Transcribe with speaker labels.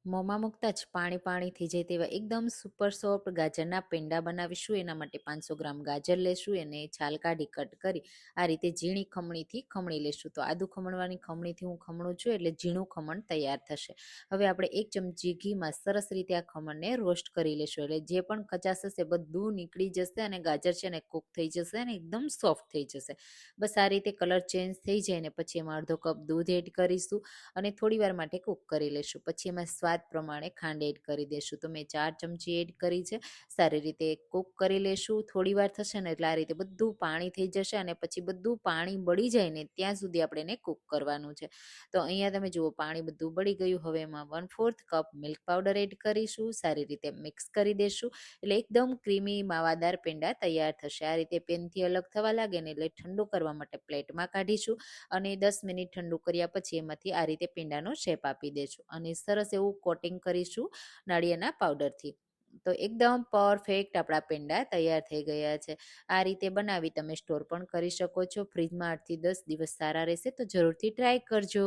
Speaker 1: મોંમાં મૂકતા જ પાણી પાણી થઈ જાય તેવા એકદમ સુપર સોફ્ટ ગાજરના પેંડા બનાવીશું. એના માટે 500 ગ્રામ ગાજર લેશું, એને છાલ કાઢી કટ કરી આ રીતે ઝીણી ખમણીથી ખમણી લેશું. તો આદુ ખમણવાની ખમણીથી હું ખમણું છું એટલે ઝીણું ખમણ તૈયાર થશે. હવે આપણે 1 ચમચી ઘીમાં સરસ રીતે આ ખમણને રોસ્ટ કરી લેશું, એટલે જે પણ કચાશ હશે બધું નીકળી જશે અને ગાજર છે ને કૂક થઈ જશે અને એકદમ સોફ્ટ થઈ જશે. બસ આ રીતે કલર ચેન્જ થઈ જાય ને પછી એમાં અડધો કપ દૂધ એડ કરીશું અને થોડી વાર માટે કૂક કરી લેશું. પછી એમાં સ્વાદ પ્રમાણે ખાંડ એડ કરી દેશું. તો મેં 4 ચમચી એડ કરી છે. સારી રીતે કૂક કરી લેશું. થોડી વાર થશે ને એટલે આ રીતે બધું પાણી થઈ જશે અને પછી બધું પાણી બળી જાય ને ત્યાં સુધી આપણે એને કૂક કરવાનું છે. તો અહીંયા તમે જુઓ પાણી બધું બળી ગયું. હવે એમાં 1/4 કપ મિલ્ક પાવડર એડ કરીશું. સારી રીતે મિક્સ કરી દેશું એટલે એકદમ ક્રીમી માવાદાર પેંડા તૈયાર થશે. આ રીતે પેનથી અલગ થવા લાગે ને એટલે ઠંડુ કરવા માટે પ્લેટમાં કાઢીશું અને 10 મિનિટ ઠંડુ કર્યા પછી એમાંથી આ રીતે પેંડાનો શેપ આપી દેશું અને સરસ એવું કોટિંગ કરીશું નાળિયેરના પાવડરથી. તો એકદમ પરફેક્ટ આપણા પેંડા તૈયાર થઈ ગયા છે. આ રીતે બનાવી તમે સ્ટોર પણ કરી શકો છો. ફ્રીજમાં 8 થી 10 દિવસ સારા રહેશે. તો જરૂરથી ટ્રાય કરજો.